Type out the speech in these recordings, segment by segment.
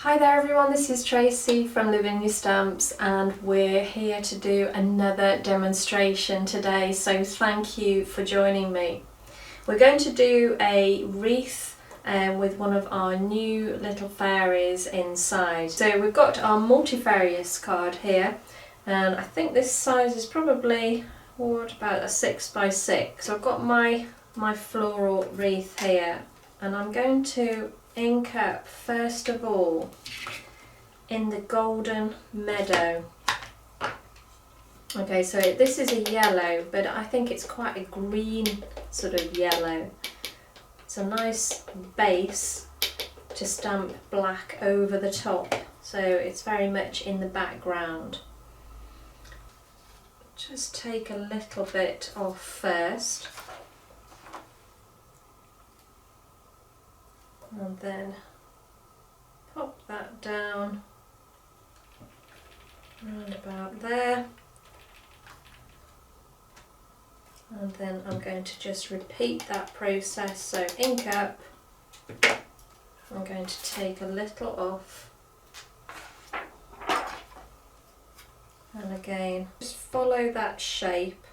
Hi there everyone, this is Tracey from Lavinia Stamps and we're here to do another demonstration today, so thank you for joining me. We're going to do a wreath with one of our new little fairies inside. So we've got our multifarious card here, and I think this size is probably about a 6x6. So I've got my floral wreath here, and I'm going to ink up first of all in the golden meadow. Okay, so this is a yellow, but I think it's quite a green sort of yellow. It's a nice base to stamp black over the top, so it's very much in the background. Just take a little bit off first, and then pop that down around about there, and then I'm going to just repeat that process. So ink up, I'm going to take a little off, and again just follow that shape.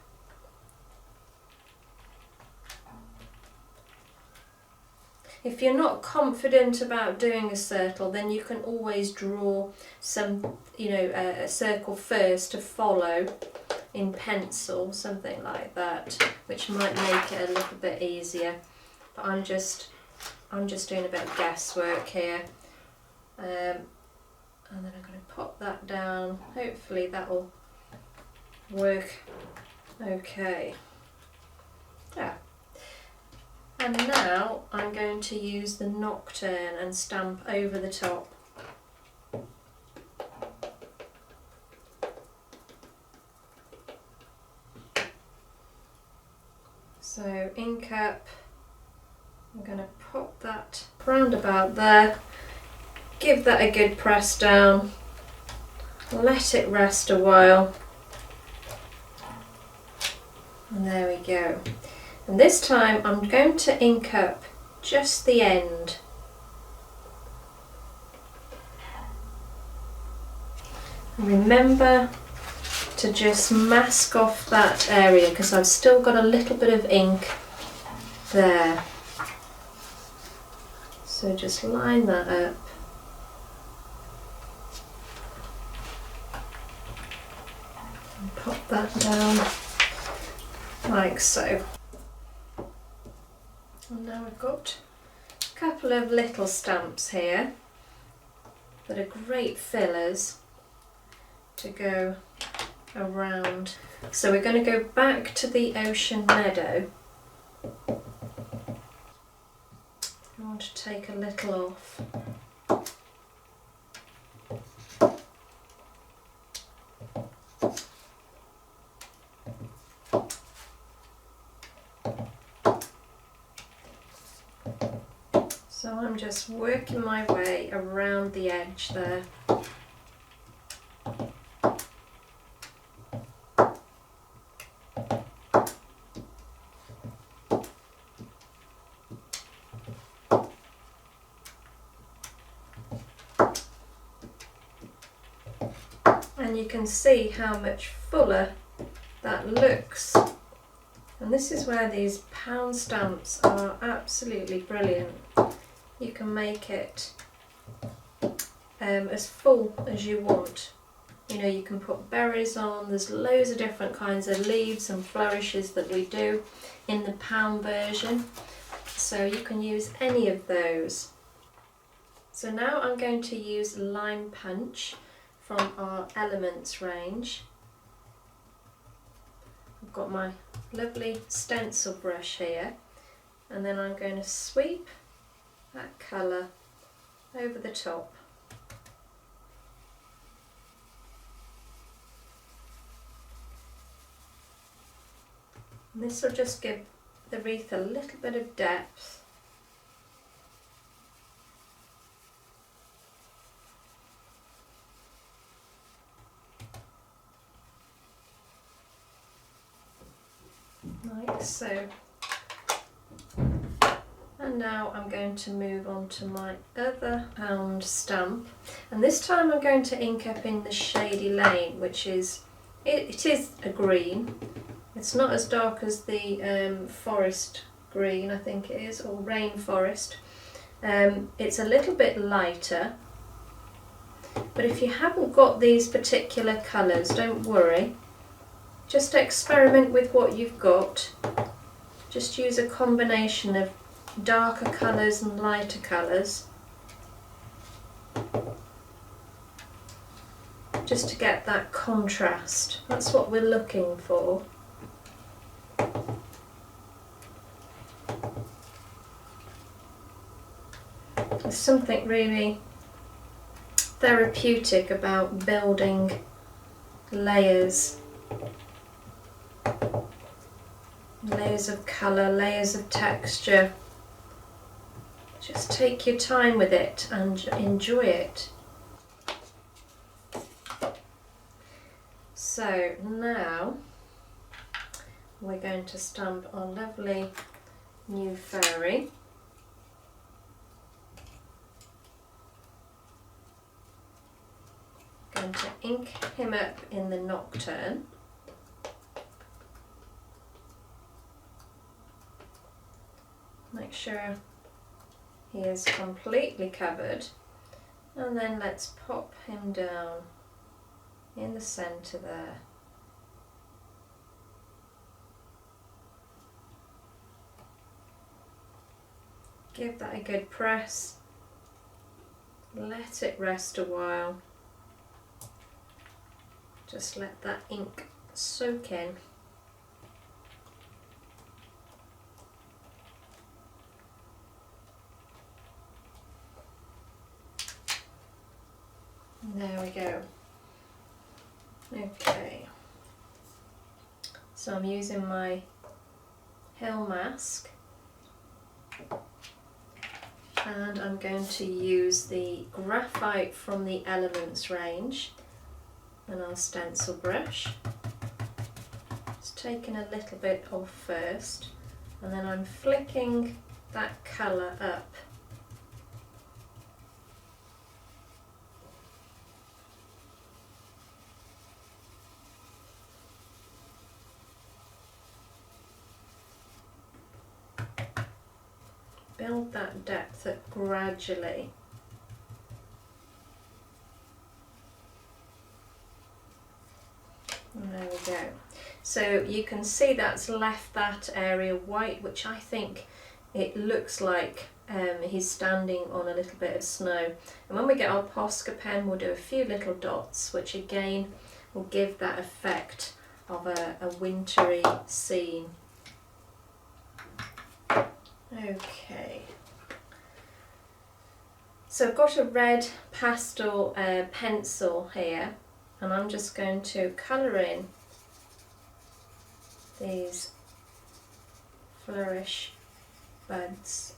If you're not confident about doing a circle, then you can always draw some, a circle first to follow in pencil, something like that, which might make it a little bit easier. But I'm just doing a bit of guesswork here, and then I'm going to pop that down. Hopefully that will work okay. Yeah. And now I'm going to use the nocturne and stamp over the top. So ink up, I'm going to pop that round about there, give that a good press down, let it rest a while, and there we go. And this time I'm going to ink up just the end. Remember to just mask off that area because I've still got a little bit of ink there. So just line that up. And pop that down like so. And now I've got a couple of little stamps here that are great fillers to go around. So we're going to go back to the ocean meadow. I want to take a little off. So I'm just working my way around the edge there. And you can see how much fuller that looks. And this is where these pound stamps are absolutely brilliant. You can make it as full as you want. You can put berries on. There's loads of different kinds of leaves and flourishes that we do in the pound version, so you can use any of those. So now I'm going to use Lime Punch from our Elements range. I've got my lovely stencil brush here, and then I'm going to sweep that colour over the top. And this will just give the wreath a little bit of depth. Like so. And now I'm going to move on to my other pound stamp, and this time I'm going to ink up in the Shady Lane, which is, it is a green. It's not as dark as the forest green, I think it is, or rainforest. It's a little bit lighter, but if you haven't got these particular colours, don't worry. Just experiment with what you've got. Just use a combination of darker colours and lighter colours, just to get that contrast. That's what we're looking for. There's something really therapeutic about building layers. Layers of colour, layers of texture. Just take your time with it and enjoy it. So now we're going to stamp our lovely new fairy. Going to ink him up in the Nocturne. Make sure he is completely covered, and then let's pop him down in the centre there. Give that a good press, let it rest a while, just let that ink soak in. There we go. Okay, so I'm using my Hill mask, and I'm going to use the graphite from the Elements range and our stencil brush. Just taking a little bit off first, and then I'm flicking that colour up. Build that depth up gradually. And there we go. So you can see that's left that area white, which I think it looks like he's standing on a little bit of snow. And when we get our Posca pen, we'll do a few little dots, which again will give that effect of a wintry scene. Okay, so I've got a red pastel pencil here, and I'm just going to colour in these flourish buds,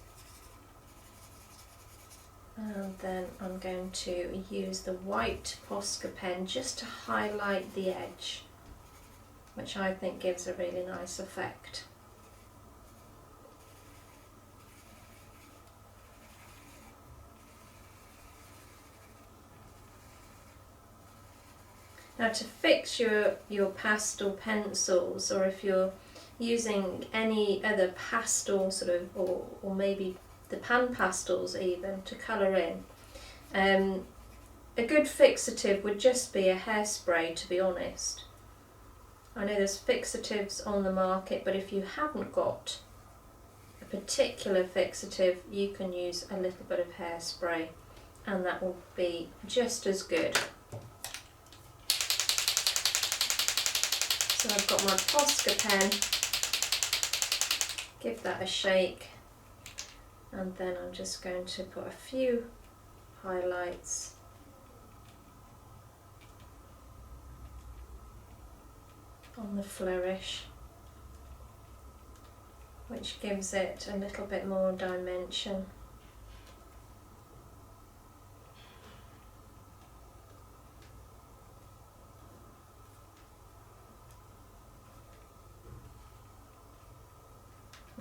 and then I'm going to use the white Posca pen just to highlight the edge, which I think gives a really nice effect. Now to fix your pastel pencils, or if you're using any other pastel sort of, or maybe the pan pastels even, to colour in, a good fixative would just be a hairspray, to be honest. I know there's fixatives on the market, but if you haven't got a particular fixative, you can use a little bit of hairspray and that will be just as good. So I've got my Posca pen, give that a shake, and then I'm just going to put a few highlights on the flourish, which gives it a little bit more dimension.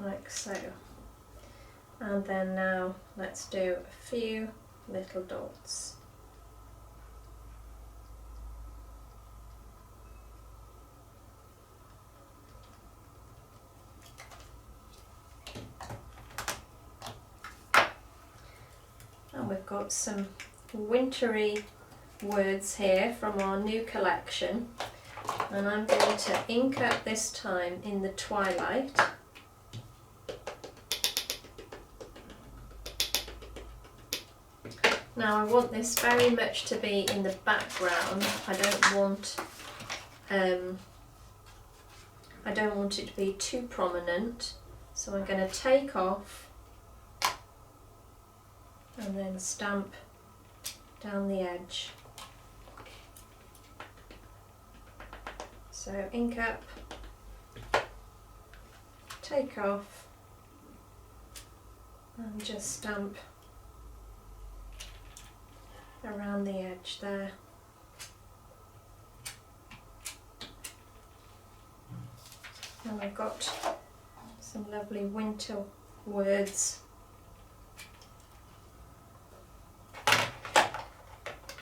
Like so. And then now let's do a few little dots. And we've got some wintry words here from our new collection, and I'm going to ink up this time in the twilight. Now I want this very much to be in the background. I don't want it to be too prominent, so I'm going to take off and then stamp down the edge. So ink up, take off, and just stamp around the edge there. And I've got some lovely winter words.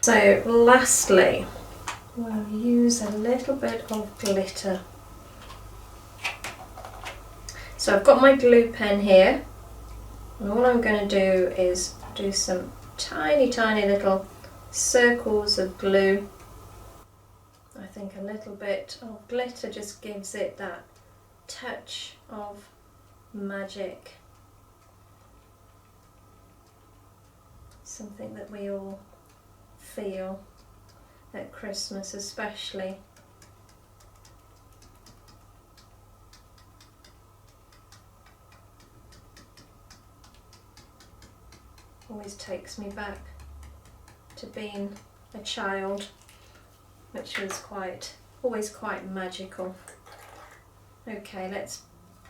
So lastly, we'll use a little bit of glitter. So I've got my glue pen here, and all I'm going to do is do some tiny little circles of glue. I think a little bit of glitter just gives it that touch of magic. Something that we all feel at Christmas especially. Always takes me back to being a child, which was always quite magical. Okay, let's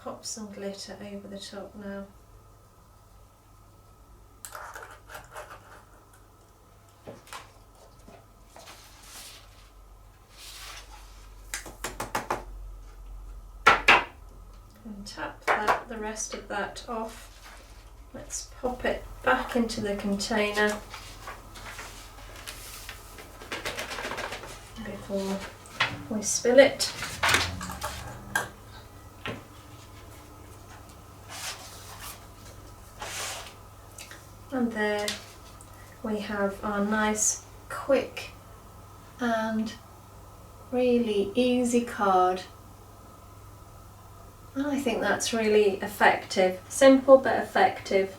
pop some glitter over the top now. And tap the rest of that off. Let's pop it back into the container before we spill it. And there we have our nice, quick and really easy card. And I think that's really effective. Simple but effective.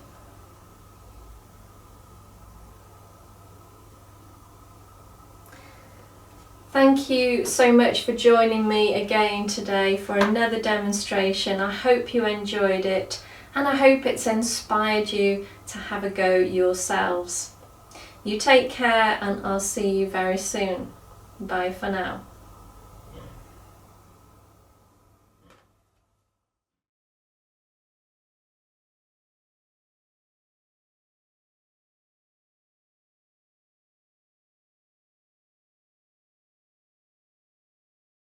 Thank you so much for joining me again today for another demonstration. I hope you enjoyed it, and I hope it's inspired you to have a go yourselves. You take care, and I'll see you very soon. Bye for now.